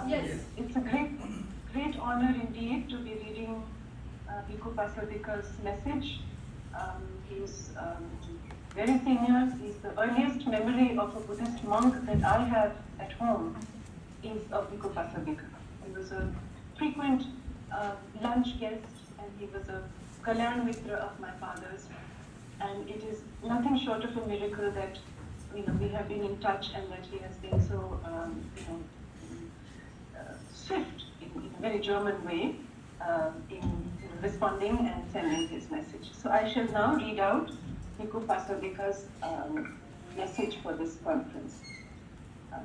Yes. It's a great honor indeed to be reading Bhikkhu Paswadika's message. He's very senior. He's the earliest memory of a Buddhist monk that I have at home is of Bhikkhu Paswadika. He was a frequent lunch guest, and he was a Kalyan Mitra of my father's. And it is nothing short of a miracle that we have been in touch and that he has been so swift in a very German way in responding and sending his message. So I shall now read out Bhikkhu Paswadika's message for this conference.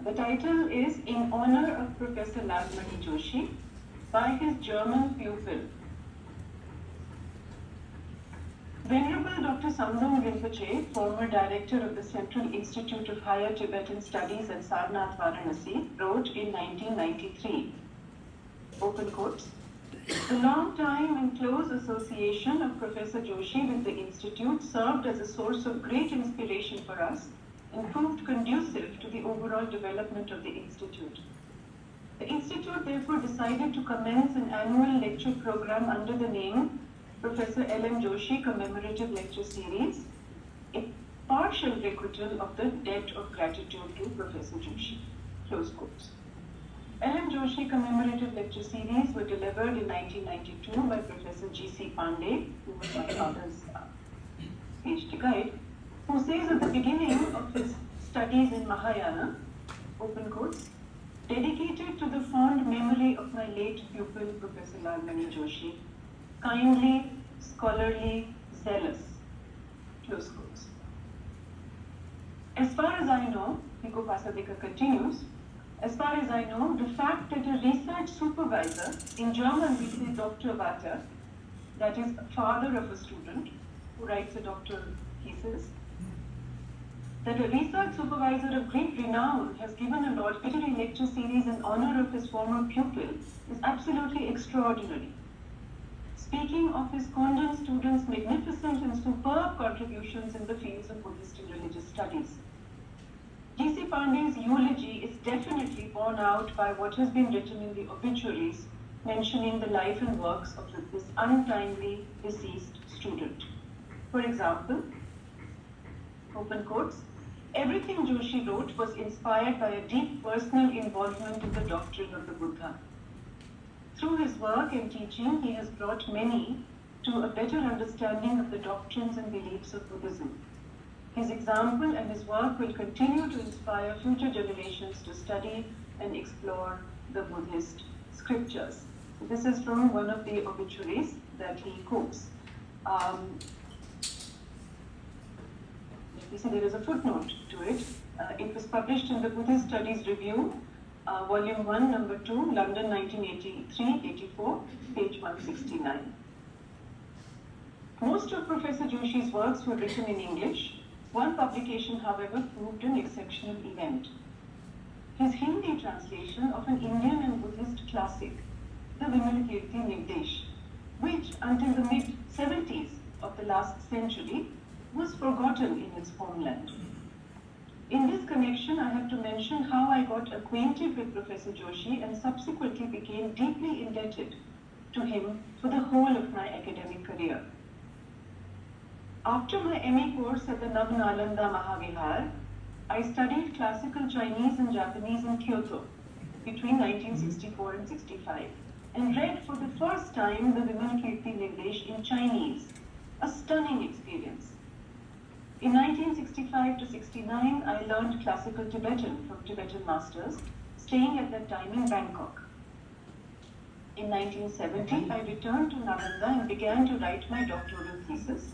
The title is In Honor of Professor Lal Mani Joshi by his German pupil. Venerable Dr. Samdong Rinpoche, former director of the Central Institute of Higher Tibetan Studies at Sarnath, Varanasi, wrote in 1993, open quotes, the long time and close association of Professor Joshi with the Institute served as a source of great inspiration for us and proved conducive to the overall development of the Institute. The Institute therefore decided to commence an annual lecture program under the name Professor L.M. Joshi Commemorative Lecture Series, a partial requital of the debt of gratitude to Professor Joshi. Close quotes. L.M. Joshi Commemorative Lecture Series were delivered in 1992 by Professor G.C. Pandey, who was my father's PhD guide, who says at the beginning of his studies in Mahayana, open quotes, dedicated to the fond memory of my late pupil, Professor Lal Mani Joshi, kindly, scholarly, zealous, close quotes. As far as I know, Bhikkhu Paswadika continues, as far as I know, the fact that a research supervisor, in German we say Dr. Vater, that is a father of a student who writes a doctoral thesis, that a research supervisor of great renown has given a laudatory lecture series in honor of his former pupil is absolutely extraordinary. Speaking of his Kondon students' magnificent and superb contributions in the fields of Buddhist and religious studies. G.C. Pandey's eulogy is definitely borne out by what has been written in the obituaries mentioning the life and works of this untimely deceased student. For example, open quotes, everything Joshi wrote was inspired by a deep personal involvement in the doctrine of the Buddha. Through his work and teaching, he has brought many to a better understanding of the doctrines and beliefs of Buddhism. His example and his work will continue to inspire future generations to study and explore the Buddhist scriptures. This is from one of the obituaries that he quotes. You see, there is a footnote to it. It was published in the Buddhist Studies Review, Volume 1, Number 2, London 1983-84, page 169. Most of Professor Joshi's works were written in English. One publication, however, proved an exceptional event. His Hindi translation of an Indian and Buddhist classic, the Vimalkirti Nirdesh, which until the mid-70s of the last century was forgotten in its homeland. In this connection, I have to mention how I got acquainted with Professor Joshi and subsequently became deeply indebted to him for the whole of my academic career. After my MA course at the Nalanda Mahavihar, I studied classical Chinese and Japanese in Kyoto between 1964 and 65 and read for the first time the Vimalkirti Nirdesh in Chinese, a stunning experience. In 1965 to 69, I learned classical Tibetan from Tibetan masters, staying at that time in Bangkok. In 1970, I returned to Nalanda and began to write my doctoral thesis,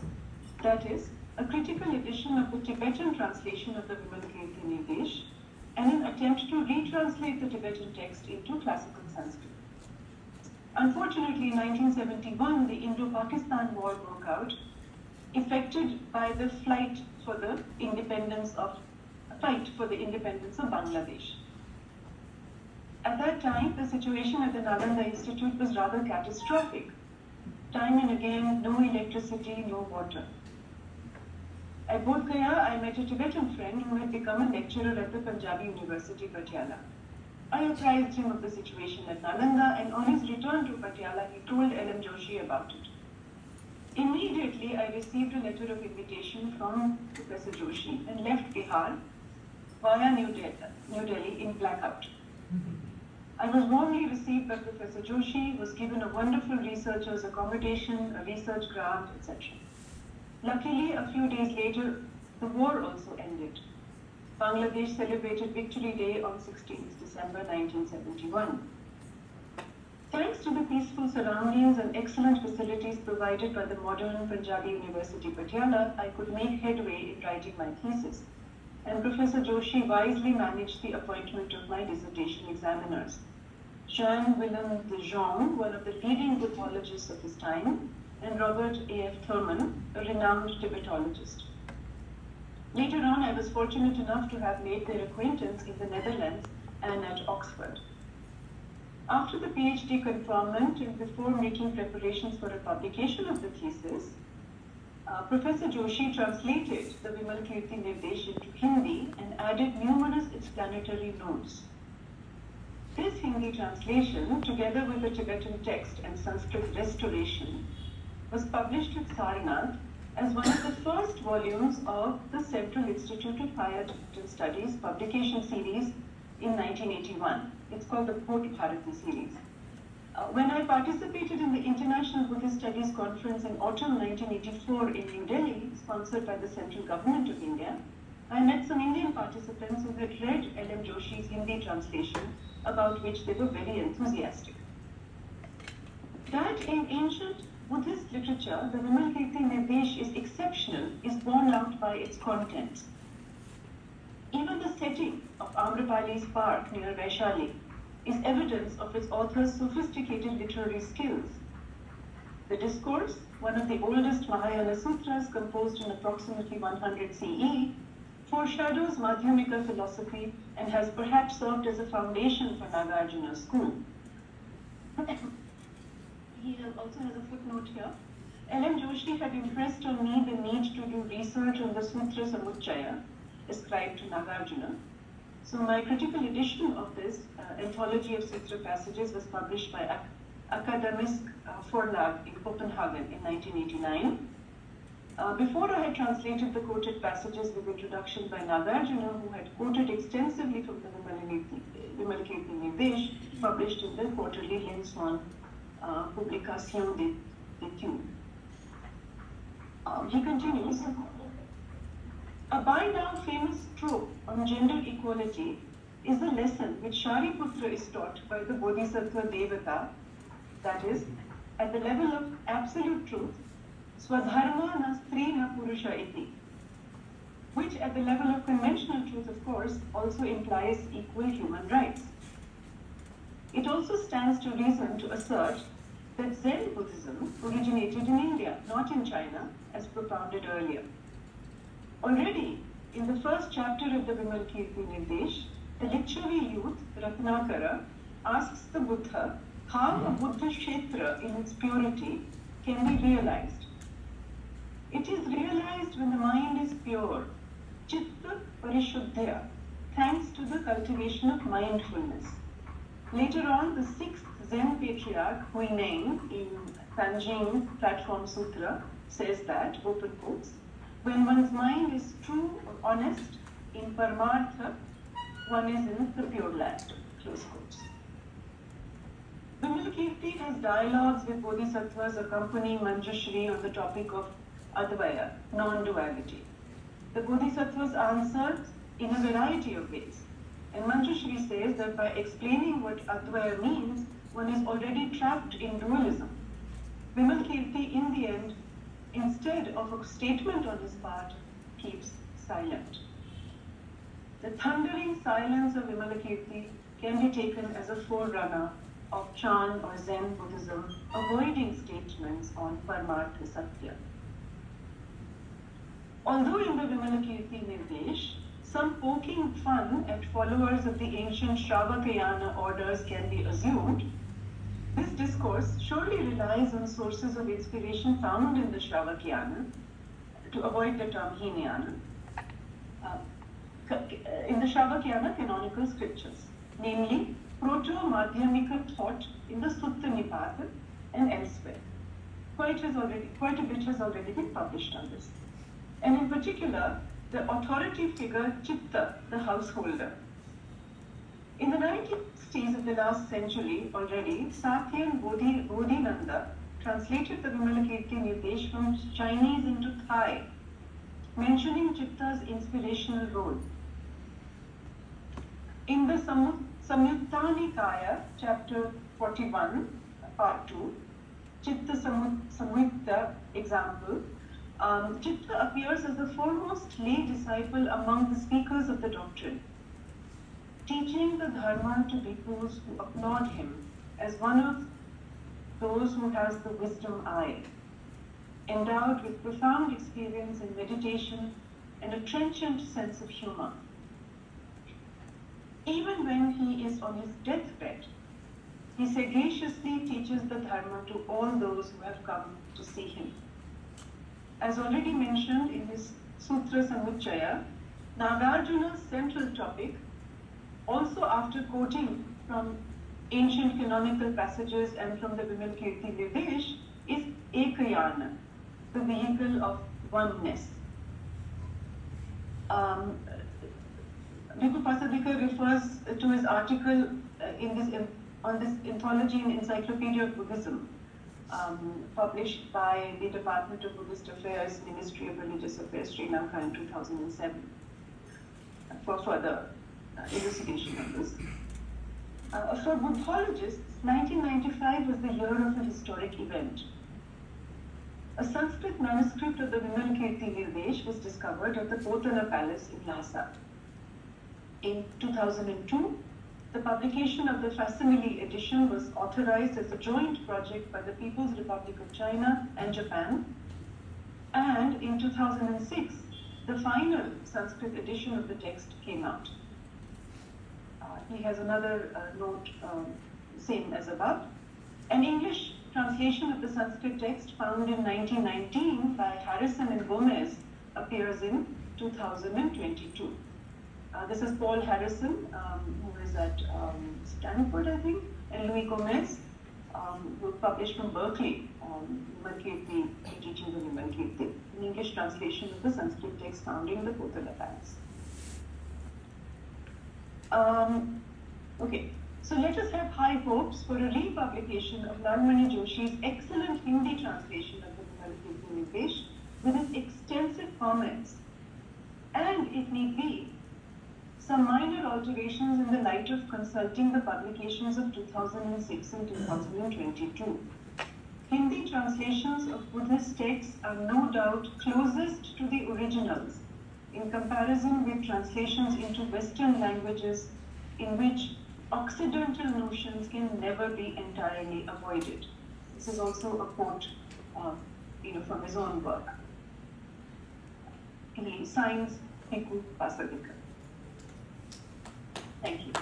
that is, a critical edition of the Tibetan translation of the Vimalkirti Nirdesh and an attempt to retranslate the Tibetan text into classical Sanskrit. Unfortunately, in 1971, the Indo-Pakistan War broke out, effected by the fight for the independence of Bangladesh. At that time, the situation at the Nalanda Institute was rather catastrophic. Time and again, no electricity, no water. At Bodh Gaya, I met a Tibetan friend who had become a lecturer at the Punjabi University, Patiala. I apprised him of the situation at Nalanda, and on his return to Patiala, he told L.M. Joshi about it. Immediately, I received a letter of invitation from Professor Joshi and left Bihar via New Delhi in blackout. I was warmly received by Professor Joshi, was given a wonderful researcher's accommodation, a research grant, etc. Luckily, a few days later, the war also ended. Bangladesh celebrated Victory Day on 16th December 1971. Thanks to the peaceful surroundings and excellent facilities provided by the modern Punjabi University Patiala, I could make headway in writing my thesis, and Professor Joshi wisely managed the appointment of my dissertation examiners. Jean-Willem de Jong, one of the leading Buddhologists of his time, and Robert A.F. Thurman, a renowned Tibetologist. Later on, I was fortunate enough to have made their acquaintance in the Netherlands and at Oxford. After the PhD conferment and before making preparations for a publication of the thesis, Professor Joshi translated the Vimalkirti Nirdesh into Hindi and added numerous explanatory notes. This Hindi translation, together with the Tibetan text and Sanskrit restoration, was published at Sarnath as one of the first volumes of the Central Institute of Higher Tibetan Studies publication series in 1981. It's called the Port Bharati series. When I participated in the International Buddhist Studies Conference in autumn 1984 in New Delhi, sponsored by the central government of India, I met some Indian participants who had read L.M. Joshi's Hindi translation, about which they were very enthusiastic. That in ancient Buddhist literature, the Vimalkirti Nirdesh is exceptional is borne out by its contents. Even the setting of Amrapali's park near Vaishali is evidence of its author's sophisticated literary skills. The discourse, one of the oldest Mahayana sutras composed in approximately 100 CE, foreshadows Madhyamika philosophy and has perhaps served as a foundation for Nagarjuna's school. He also has a footnote here. L.M. Joshi had impressed on me the need to do research on the Sutra Samuchaya ascribed to Nagarjuna. So my critical edition of this anthology of sutra passages was published by Akademisk Forlag in Copenhagen in 1989. Before I had translated the quoted passages with introduction by Nagarjuna, who had quoted extensively from the Vimalkirti Nirdesh, published in the quarterly Linswan Publication d'études. He continues, a by now famous trope on gender equality is the lesson which Shariputra is taught by the Bodhisattva Devata, that is, at the level of absolute truth, Swadharma na stri na purusha iti, which at the level of conventional truth, of course, also implies equal human rights. It also stands to reason to assert that Zen Buddhism originated in India, not in China, as propounded earlier. Already, in the first chapter of the Vimalkirti Nirdesh, the Lichavi youth, Ratnakara, asks the Buddha how a Buddha Kshetra in its purity can be realized. It is realized when the mind is pure, Chitta Parishuddhya, thanks to the cultivation of mindfulness. Later on, the sixth Zen patriarch, Huineng, in Tanjing Platform Sutra, says that, open quotes, when one's mind is true or honest in Paramartha, one is in the pure land, close quotes. Vimalkirti has dialogues with bodhisattvas accompanying Manjushri on the topic of Advaya, non-duality. The bodhisattvas answer in a variety of ways. And Manjushri says that by explaining what Advaya means, one is already trapped in dualism. Vimalkirti, in the end, instead of a statement on his part, keeps silent. The thundering silence of Vimalkirti can be taken as a forerunner of Chan or Zen Buddhism, avoiding statements on Paramartha Satya. Although in the Vimalkirti Nirdesh, some poking fun at followers of the ancient Shravakayana orders can be assumed, this discourse surely relies on sources of inspiration found in the Shravakayana, to avoid the term Hinayana, in the Shravakayana canonical scriptures. namely proto-madhyamika thought in the Sutta Nipata and elsewhere. Quite a bit has already been published on this. And in particular, the authority figure Chitta, the householder. In the 1960s of the last century already, Satyan Bodhinanda translated the Vimalakirti Nirdesh from Chinese into Thai, mentioning Chitta's inspirational role. In the Samyutta Nikaya, chapter 41, part 2, Chitta Samyutta example, Chitta appears as the foremost lay disciple among the speakers of the doctrine, teaching the Dharma to peoples who applaud him as one of those who has the wisdom eye, endowed with profound experience in meditation and a trenchant sense of humor. Even when he is on his deathbed, he sagaciously teaches the Dharma to all those who have come to see him. As already mentioned in his Sutra Samuchaya, Nagarjuna's central topic, also after quoting from ancient canonical passages and from the Vimalakirti Nirdesh, is Ekayana, the vehicle of oneness. Bhikkhu Pasadika refers to his article on this anthology in Encyclopedia of Buddhism, published by the Department of Buddhist Affairs, Ministry of Religious Affairs, Sri Lanka in 2007, for further elucidation of this. For Buddhologists, 1995 was the year of a historic event. A Sanskrit manuscript of the Vimalakirti Nirdesh was discovered at the Potala Palace in Lhasa. In 2002, the publication of the facsimile edition was authorized as a joint project by the People's Republic of China and Japan. And in 2006, the final Sanskrit edition of the text came out. He has another note, same as above. An English translation of the Sanskrit text found in 1919 by Harrison and Gomez appears in 2022. This is Paul Harrison, who is at Stanford, I think, and Louis Gomez, who published from Berkeley, Vimalakirti, teaching the Vimalakirti, an English translation of the Sanskrit text found in the Potala Palace. Okay, so let us have high hopes for a republication of Lal Mani Joshi's excellent Hindi translation of the Vimalakirti Nirdesh with its extensive comments, and, if need be, some minor alterations in the light of consulting the publications of 2006 and 2022. Hindi translations of Buddhist texts are no doubt closest to the originals in comparison with translations into Western languages in which Occidental notions can never be entirely avoided. This is also a quote from his own work. He signs Bhikkhu Pasadika. Thank you.